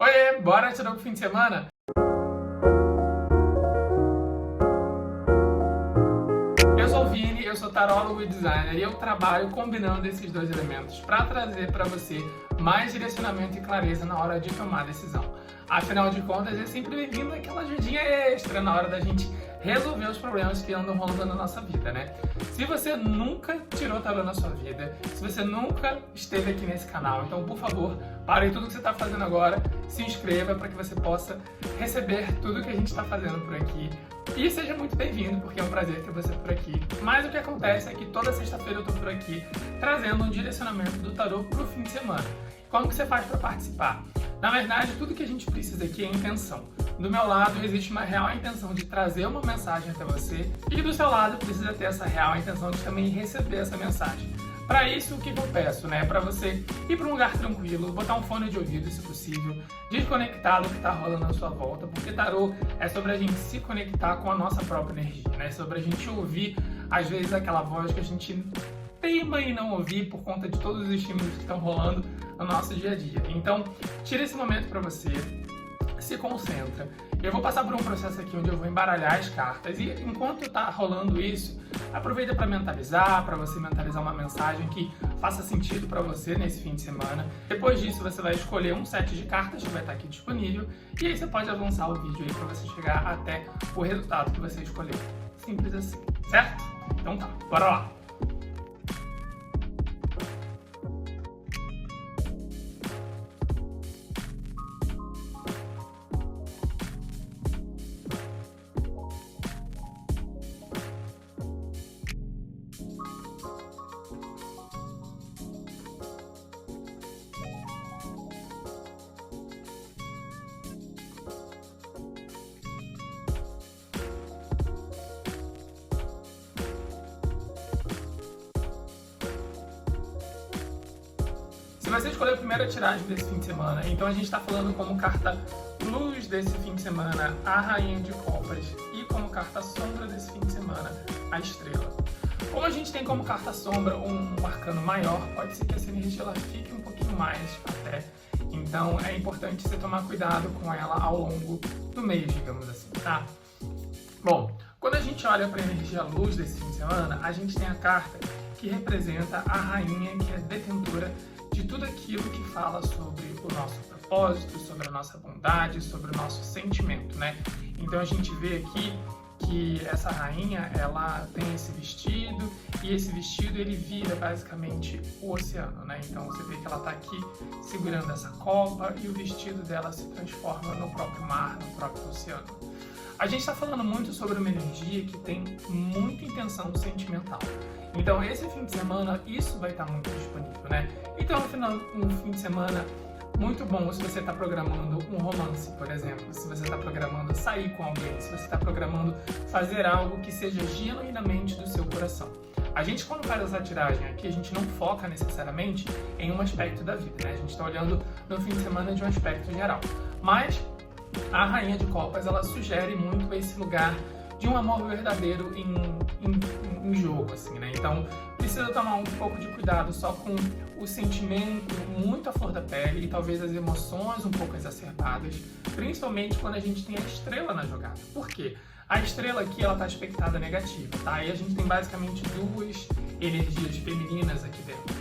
Oiê, bora tirar o fim de semana? Eu sou o Vini, eu sou tarólogo e designer e eu trabalho combinando esses dois elementos para trazer para você mais direcionamento e clareza na hora de tomar decisão. Afinal de contas, é sempre bem-vindo aquela ajudinha extra na hora da gente resolver os problemas que andam rolando na nossa vida, né? Se você nunca tirou tarô na sua vida, se você nunca esteve aqui nesse canal, então, por favor, pare tudo que você está fazendo agora, se inscreva para que você possa receber tudo que a gente está fazendo por aqui. E seja muito bem-vindo, porque é um prazer ter você por aqui. Mas o que acontece é que toda sexta-feira eu tô por aqui trazendo um direcionamento do tarô pro fim de semana. Como que você faz para participar? Na verdade, tudo que a gente precisa aqui é intenção. Do meu lado, existe uma real intenção de trazer uma mensagem até você, e do seu lado precisa ter essa real intenção de também receber essa mensagem. Para isso, o que eu peço, né? Para você ir para um lugar tranquilo, botar um fone de ouvido, se possível, desconectar do que está rolando à sua volta, porque tarô é sobre a gente se conectar com a nossa própria energia, né? Sobre a gente ouvir, às vezes, aquela voz que a gente teima em não ouvir por conta de todos os estímulos que estão rolando no nosso dia a dia. Então, tira esse momento para você, se concentra. Eu vou passar por um processo aqui onde eu vou embaralhar as cartas e enquanto está rolando isso, aproveita para mentalizar, para você mentalizar uma mensagem que faça sentido para você nesse fim de semana. Depois disso, você vai escolher um set de cartas que vai estar aqui disponível e aí você pode avançar o vídeo aí para você chegar até o resultado que você escolheu. Simples assim, certo? Então tá, bora lá! Se você escolher a primeira tiragem desse fim de semana, então a gente está falando como carta luz desse fim de semana, a Rainha de Copas, e como carta sombra desse fim de semana, a Estrela. Como a gente tem como carta sombra um arcano maior, pode ser que essa energia ela fique um pouquinho mais até. Então é importante você tomar cuidado com ela ao longo do mês, digamos assim, tá? Bom, quando a gente olha para a energia luz desse fim de semana, a gente tem a carta que representa a rainha que é detentora de tudo aquilo que fala sobre o nosso propósito, sobre a nossa bondade, sobre o nosso sentimento, né? Então a gente vê aqui que essa rainha, ela tem esse vestido, e esse vestido ele vira basicamente o oceano, né? Então você vê que ela está aqui segurando essa copa e o vestido dela se transforma no próprio mar, no próprio oceano. A gente está falando muito sobre uma energia que tem muita intenção sentimental. Então esse fim de semana isso vai estar muito disponível, né? Então um fim de semana muito bom se você está programando um romance, por exemplo, se você está programando sair com alguém, se você está programando fazer algo que seja genuinamente do seu coração. A gente, quando faz essa tiragem aqui, a gente não foca necessariamente em um aspecto da vida, né? A gente está olhando no fim de semana de um aspecto geral. Mas a Rainha de Copas, ela sugere muito esse lugar de um amor verdadeiro em jogo, assim, né? Então, precisa tomar um pouco de cuidado só com o sentimento muito à flor da pele e talvez as emoções um pouco exacerbadas, principalmente quando a gente tem a estrela na jogada. Por quê? A estrela aqui, ela tá aspectada negativa, tá? E a gente tem basicamente duas energias femininas aqui dentro.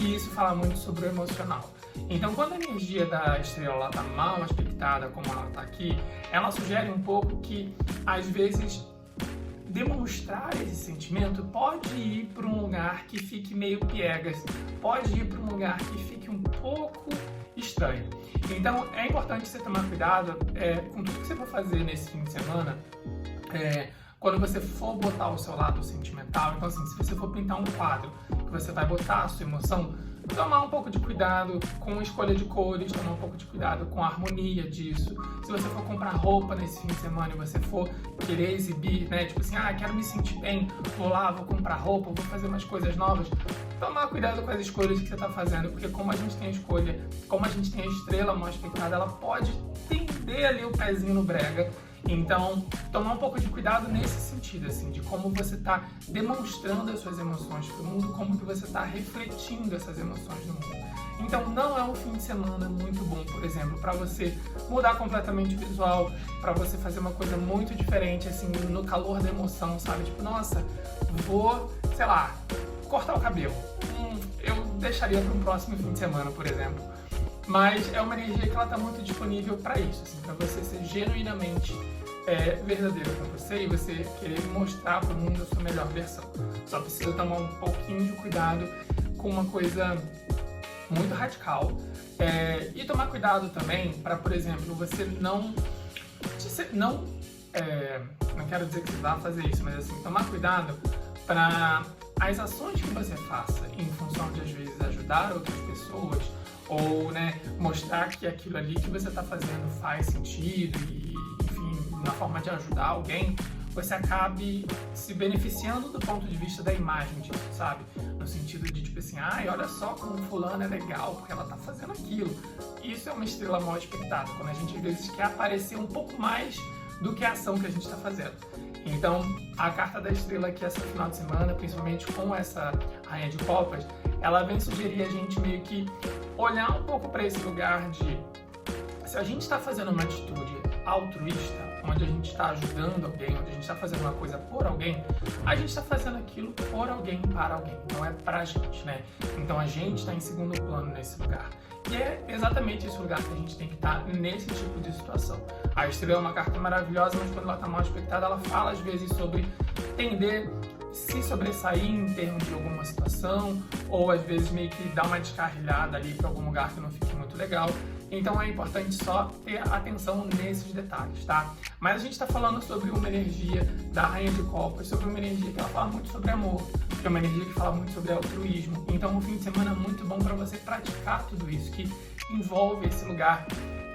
E isso fala muito sobre o emocional. Então, quando a energia da estrela está mal aspectada, como ela está aqui, ela sugere um pouco que, às vezes, demonstrar esse sentimento pode ir para um lugar que fique meio piegas, pode ir para um lugar que fique um pouco estranho. Então, é importante você tomar cuidado com tudo que você for fazer nesse fim de semana, quando você for botar o seu lado sentimental. Então, assim, se você for pintar um quadro que você vai botar a sua emoção, tomar um pouco de cuidado com a escolha de cores, tomar um pouco de cuidado com a harmonia disso. Se você for comprar roupa nesse fim de semana e você for querer exibir, né, tipo assim, quero me sentir bem, vou lá, vou comprar roupa, vou fazer umas coisas novas, tomar cuidado com as escolhas que você está fazendo, porque como a gente tem a escolha, como a gente tem a estrela mal aspectada, ela pode tender ali o pezinho no brega Então, tomar um pouco de cuidado nesse sentido, assim, de como você está demonstrando as suas emoções para o mundo, como que você está refletindo essas emoções no mundo. Então, não é um fim de semana muito bom, por exemplo, para você mudar completamente o visual, para você fazer uma coisa muito diferente, assim, no calor da emoção, sabe? Tipo, nossa, vou, sei lá, cortar o cabelo. Eu deixaria para um próximo fim de semana, por exemplo. Mas é uma energia que ela está muito disponível para isso, assim, para você ser genuinamente verdadeiro com você e você querer mostrar para o mundo a sua melhor versão. Só precisa tomar um pouquinho de cuidado com uma coisa muito radical e tomar cuidado também para, por exemplo, você não quero dizer que você vai fazer isso, mas assim, tomar cuidado para as ações que você faça em função de, às vezes, ajudar outras pessoas ou, né, mostrar que aquilo ali que você está fazendo faz sentido e, enfim, na forma de ajudar alguém, você acabe se beneficiando do ponto de vista da imagem disso, sabe? No sentido de, tipo assim, olha só como fulano é legal, porque ela tá fazendo aquilo. Isso é uma estrela mal expectada, quando a gente às vezes quer aparecer um pouco mais do que a ação que a gente está fazendo. Então, a carta da estrela aqui essa final de semana, principalmente com essa Rainha de Copas, ela vem sugerir a gente meio que olhar um pouco para esse lugar de se a gente está fazendo uma atitude altruísta, onde a gente está ajudando alguém, onde a gente está fazendo uma coisa por alguém, a gente está fazendo aquilo por alguém, para alguém, não é pra gente, né? Então a gente está em segundo plano nesse lugar. E é exatamente esse lugar que a gente tem que estar nesse tipo de situação. A estrela é uma carta maravilhosa, mas quando ela está mal aspectada, ela fala às vezes sobre tender se sobressair em termos de alguma situação, ou às vezes meio que dar uma descarrilhada ali para algum lugar que não fique muito legal. Então é importante só ter atenção nesses detalhes, tá? Mas a gente está falando sobre uma energia da Rainha de Copas, sobre uma energia que ela fala muito sobre amor, que é uma energia que fala muito sobre altruísmo. Então um fim de semana é muito bom para você praticar tudo isso, que envolve esse lugar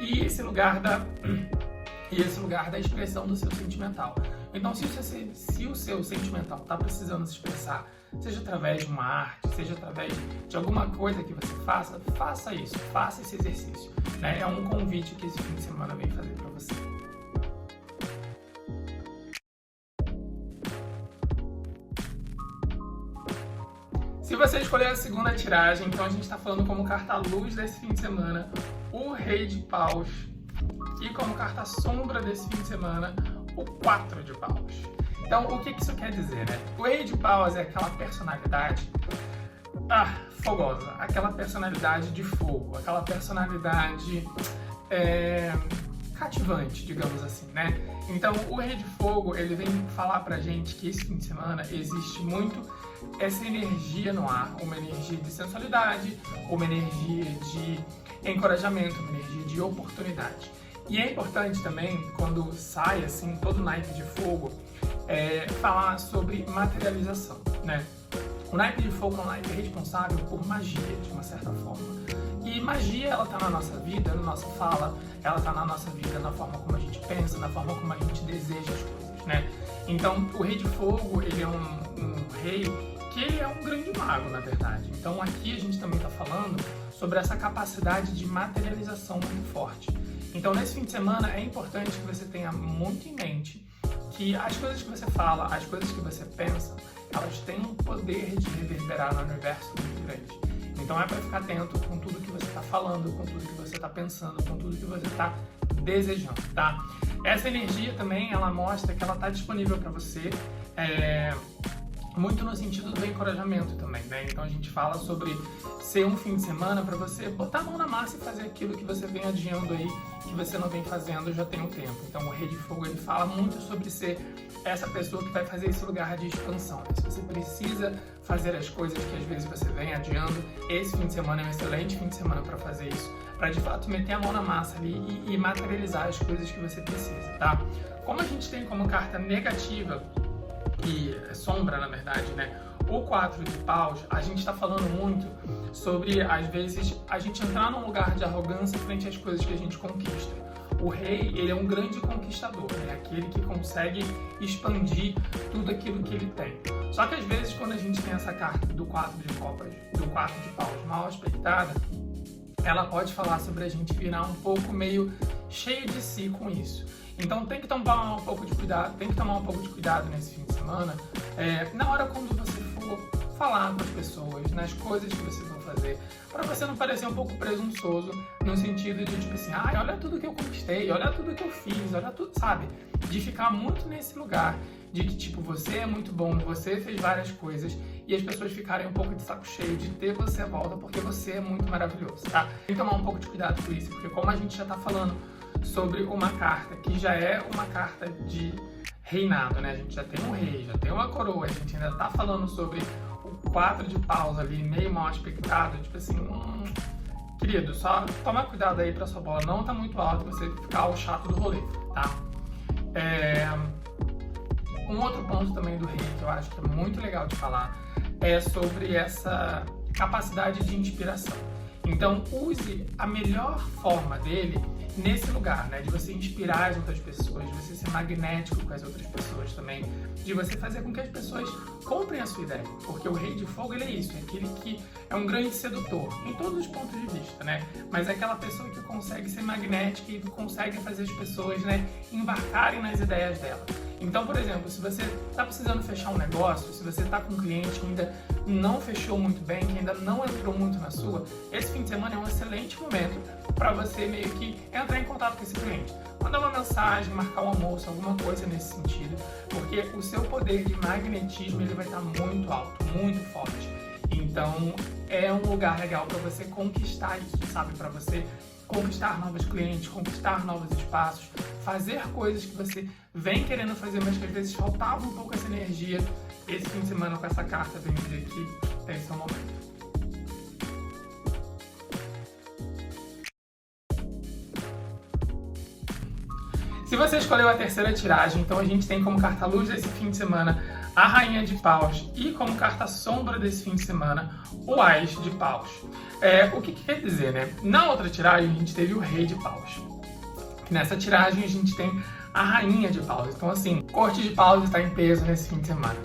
e esse lugar da expressão do seu sentimental. Então, se o seu sentimental está precisando se expressar, seja através de uma arte, seja através de alguma coisa que você faça, faça isso, faça esse exercício, né? É um convite que esse fim de semana vem fazer para você. Se você escolher a segunda tiragem, então a gente está falando como carta luz desse fim de semana, o Rei de Paus, e como carta sombra desse fim de semana, o 4 de Paus. Então, o que isso quer dizer, né? O Rei de Paus é aquela personalidade fogosa, aquela personalidade de fogo, aquela personalidade cativante, digamos assim, né? Então, o Rei de Fogo, ele vem falar pra gente que esse fim de semana existe muito essa energia no ar, uma energia de sensualidade, uma energia de encorajamento, uma energia de oportunidade. E é importante também, quando sai assim, todo o naipe de fogo, falar sobre materialização, né? O naipe de fogo é um naipe responsável por magia, de uma certa forma. E magia, ela tá na nossa vida, na nossa fala, ela tá na nossa vida, na forma como a gente pensa, na forma como a gente deseja as coisas, né? Então, o Rei de Fogo, ele é um rei que ele é um grande mago, na verdade. Então, aqui a gente também tá falando sobre essa capacidade de materialização muito forte. Então, nesse fim de semana, é importante que você tenha muito em mente que as coisas que você fala, as coisas que você pensa, elas têm um poder de reverberar no universo muito grande. Então, é para ficar atento com tudo que você está falando, com tudo que você está pensando, com tudo que você está desejando, tá? Essa energia também, ela mostra que ela está disponível para você, muito no sentido do encorajamento também, né? Então a gente fala sobre ser um fim de semana para você botar a mão na massa e fazer aquilo que você vem adiando aí, que você não vem fazendo já tem um tempo. Então o Rei de Fogo, ele fala muito sobre ser essa pessoa que vai fazer esse lugar de expansão, né? Se você precisa fazer as coisas que às vezes você vem adiando, esse fim de semana é um excelente fim de semana para fazer isso, para de fato meter a mão na massa ali e materializar as coisas que você precisa, tá? Como a gente tem como carta negativa, e sombra, na verdade, né? O 4 de Paus, a gente está falando muito sobre, às vezes, a gente entrar num lugar de arrogância frente às coisas que a gente conquista. O rei, ele é um grande conquistador, é aquele que consegue expandir tudo aquilo que ele tem. Só que, às vezes, quando a gente tem essa carta do 4 de Copas, do 4 de Paus mal aspectada, ela pode falar sobre a gente virar um pouco meio cheio de si com isso. Então tem que tomar um pouco de cuidado, nesse fim de semana, na hora quando você for falar com as pessoas, nas coisas que vocês vão fazer, para você não parecer um pouco presunçoso, no sentido de tipo assim, ai, olha tudo que eu conquistei, olha tudo que eu fiz, olha tudo, sabe? De ficar muito nesse lugar de que tipo, você é muito bom, você fez várias coisas e as pessoas ficarem um pouco de saco cheio de ter você à volta porque você é muito maravilhoso, tá? Tem que tomar um pouco de cuidado com isso, porque como a gente já tá falando sobre uma carta que já é uma carta de reinado, né? A gente já tem um rei, já tem uma coroa, a gente ainda tá falando sobre o 4 de paus ali, meio mal aspectado, tipo assim, querido, só toma cuidado aí pra sua bola não tá muito alta, você ficar o chato do rolê, tá? Um outro ponto também do rei que eu acho que é muito legal de falar é sobre essa capacidade de inspiração. Então, use a melhor forma dele nesse lugar, né? De você inspirar as outras pessoas, de você ser magnético com as outras pessoas também, de você fazer com que as pessoas comprem a sua ideia. Porque o Rei de Fogo, ele é isso, é aquele que é um grande sedutor, em todos os pontos de vista, né? Mas é aquela pessoa que consegue ser magnética e consegue fazer as pessoas, né, embarcarem nas ideias dela. Então, por exemplo, se você está precisando fechar um negócio, se você está com um cliente que ainda não fechou muito bem, que ainda não entrou muito na sua, esse fim de semana é um excelente momento para você meio que entrar em contato com esse cliente. Mandar uma mensagem, marcar um almoço, alguma coisa nesse sentido, porque o seu poder de magnetismo ele vai estar muito alto, muito forte. Então, é um lugar legal para você conquistar isso, sabe? Para você conquistar novos clientes, conquistar novos espaços, fazer coisas que você vem querendo fazer, mas que às vezes faltava um pouco essa energia. Esse fim de semana com essa carta vem dizer que esse é o momento. Se você escolheu a terceira tiragem, então a gente tem como carta luz desse fim de semana a Rainha de Paus e como carta sombra desse fim de semana o Ás de Paus. O que quer dizer, né? Na outra tiragem a gente teve o Rei de Paus. Nessa tiragem a gente tem a Rainha de Paus. Então assim, Corte de Paus está em peso nesse fim de semana.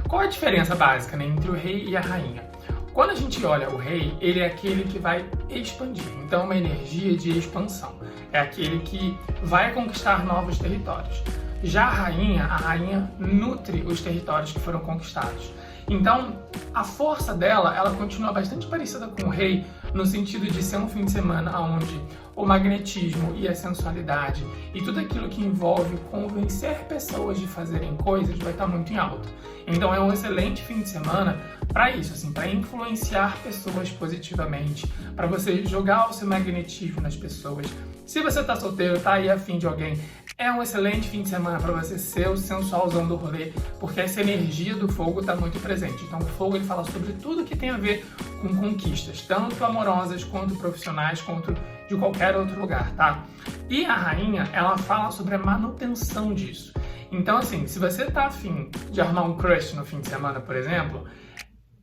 Qual a diferença básica, né, entre o Rei e a Rainha? Quando a gente olha o Rei, ele é aquele que vai expandir. Então é uma energia de expansão. É aquele que vai conquistar novos territórios. Já a Rainha nutre os territórios que foram conquistados. Então, a força dela, ela continua bastante parecida com o Rei, no sentido de ser um fim de semana onde o magnetismo e a sensualidade e tudo aquilo que envolve convencer pessoas de fazerem coisas vai estar muito em alta. Então é um excelente fim de semana para isso, assim, para influenciar pessoas positivamente, para você jogar o seu magnetismo nas pessoas. Se você tá solteiro, tá aí a fim de alguém, é um excelente fim de semana para você ser o sensualzão do rolê, porque essa energia do fogo tá muito presente. Então o fogo ele fala sobre tudo que tem a ver com conquistas, tanto amorosas quanto profissionais, quanto de qualquer outro lugar, tá? E a Rainha, ela fala sobre a manutenção disso. Então assim, se você tá afim de armar um crush no fim de semana, por exemplo,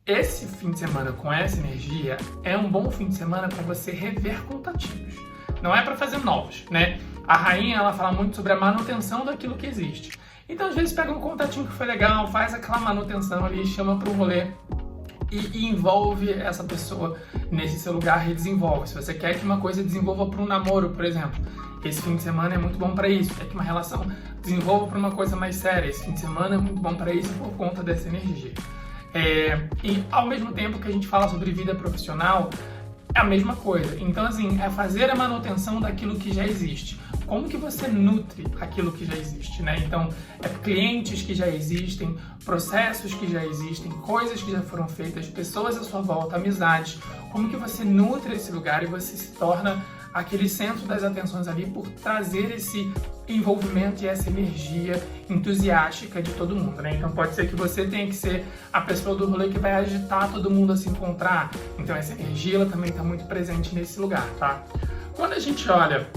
esse fim de semana com essa energia é um bom fim de semana para você rever contatinhos. Não é para fazer novos, né? A Rainha, ela fala muito sobre a manutenção daquilo que existe. Então, às vezes, pega um contatinho que foi legal, faz aquela manutenção ali, chama para um rolê e envolve essa pessoa nesse seu lugar, redesenvolve. Se você quer que uma coisa desenvolva para um namoro, por exemplo, esse fim de semana é muito bom para isso. Quer que uma relação desenvolva para uma coisa mais séria, esse fim de semana é muito bom para isso por conta dessa energia. E ao mesmo tempo que a gente fala sobre vida profissional, é a mesma coisa. Então, assim, é fazer a manutenção daquilo que já existe. Como que você nutre aquilo que já existe, né? Então, clientes que já existem, processos que já existem, coisas que já foram feitas, pessoas à sua volta, amizades. Como que você nutre esse lugar e você se torna aquele centro das atenções ali por trazer esse envolvimento e essa energia entusiástica de todo mundo, né? Então pode ser que você tenha que ser a pessoa do rolê que vai agitar todo mundo a se encontrar. Então essa energia ela também está muito presente nesse lugar, tá? Quando a gente olha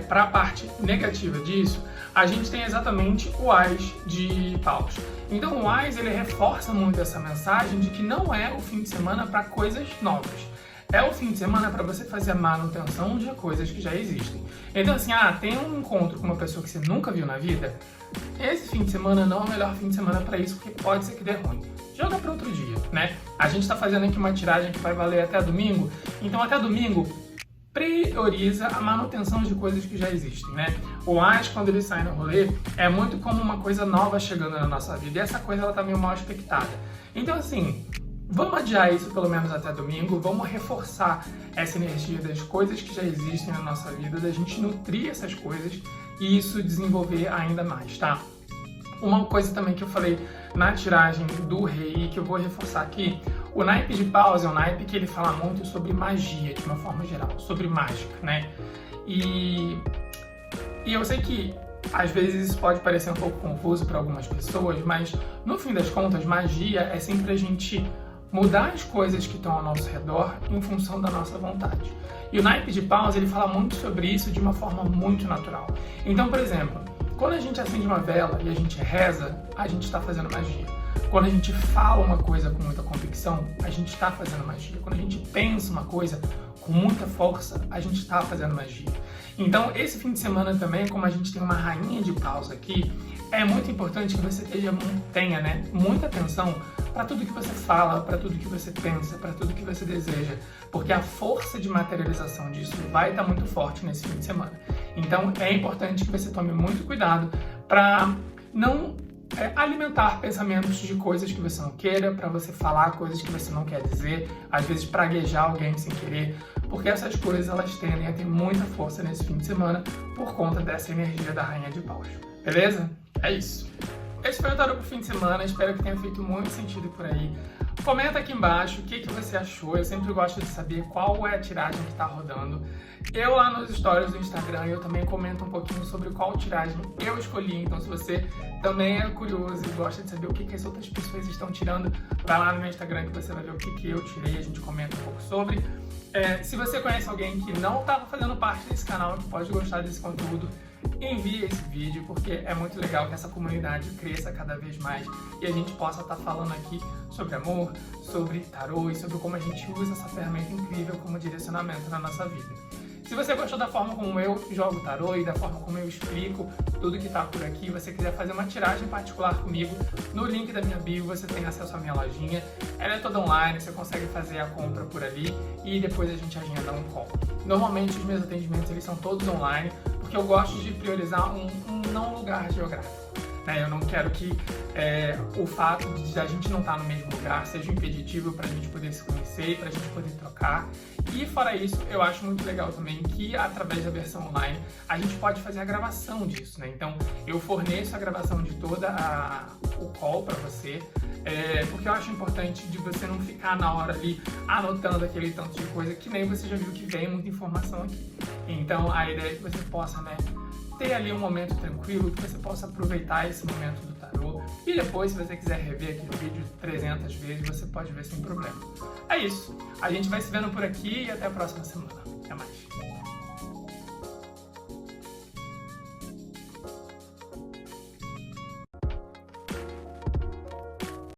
para a parte negativa disso, a gente tem exatamente o Ás de Paus. Então o Ás ele reforça muito essa mensagem de que não é o fim de semana para coisas novas. É o fim de semana para você fazer a manutenção de coisas que já existem. Então assim, tem um encontro com uma pessoa que você nunca viu na vida, esse fim de semana não é o melhor fim de semana para isso, porque pode ser que dê ruim. Joga para outro dia, né? A gente está fazendo aqui uma tiragem que vai valer até domingo, então até domingo, prioriza a manutenção de coisas que já existem, né? O As, quando ele sai no rolê, é muito como uma coisa nova chegando na nossa vida, e essa coisa ela tá meio mal expectada. Então, assim, vamos adiar isso pelo menos até domingo, vamos reforçar essa energia das coisas que já existem na nossa vida, da gente nutrir essas coisas e isso desenvolver ainda mais, tá? Uma coisa também que eu falei na tiragem do Rei, que eu vou reforçar aqui, o naipe de paus é um naipe que ele fala muito sobre magia, de uma forma geral, sobre mágica, né? E eu sei que às vezes isso pode parecer um pouco confuso para algumas pessoas, mas no fim das contas, magia é sempre a gente mudar as coisas que estão ao nosso redor em função da nossa vontade. E o naipe de paus, ele fala muito sobre isso de uma forma muito natural. Então, por exemplo, quando a gente acende uma vela e a gente reza, a gente está fazendo magia. Quando a gente fala uma coisa com muita convicção, a gente está fazendo magia. Quando a gente pensa uma coisa com muita força, a gente está fazendo magia. Então, esse fim de semana também, como a gente tem uma rainha de paus aqui, é muito importante que você tenha, né, muita atenção para tudo que você fala, para tudo que você pensa, para tudo que você deseja, porque a força de materialização disso vai estar muito forte nesse fim de semana. Então, é importante que você tome muito cuidado para não alimentar pensamentos de coisas que você não queira, para você falar coisas que você não quer dizer, às vezes praguejar alguém sem querer, porque essas coisas elas tendem a ter muita força nesse fim de semana por conta dessa energia da Rainha de Paus. Beleza? É isso. Esse foi o tarô pro fim de semana, espero que tenha feito muito sentido por aí. Comenta aqui embaixo o que você achou, eu sempre gosto de saber qual é a tiragem que tá rodando. Eu lá nos stories do Instagram, eu também comento um pouquinho sobre qual tiragem eu escolhi, então se você também é curioso e gosta de saber o que as outras pessoas estão tirando, vai lá no meu Instagram que você vai ver o que eu tirei, a gente comenta um pouco sobre. Se você conhece alguém que não estava fazendo parte desse canal, que pode gostar desse conteúdo, envie esse vídeo, porque é muito legal que essa comunidade cresça cada vez mais e a gente possa estar falando aqui sobre amor, sobre tarô e sobre como a gente usa essa ferramenta incrível como direcionamento na nossa vida. Se você gostou da forma como eu jogo tarô e da forma como eu explico tudo que está por aqui, você quiser fazer uma tiragem particular comigo, no link da minha bio você tem acesso à minha lojinha. Ela é toda online, você consegue fazer a compra por ali e depois a gente agenda um call. Normalmente os meus atendimentos eles são todos online, porque eu gosto de priorizar um não lugar geográfico. Eu não quero que o fato de a gente não estar no mesmo lugar seja impeditivo para a gente poder se conhecer, para a gente poder trocar. E fora isso, eu acho muito legal também que através da versão online a gente pode fazer a gravação disso, né? Então eu forneço a gravação de toda o call para você, porque eu acho importante de você não ficar na hora ali anotando aquele tanto de coisa que nem você já viu que vem muita informação aqui. Então a ideia é que você possa, ter ali um momento tranquilo, que você possa aproveitar esse momento do tarô e depois, se você quiser rever aquele vídeo 300 vezes, você pode ver sem problema. É isso. A gente vai se vendo por aqui e até a próxima semana. Até mais.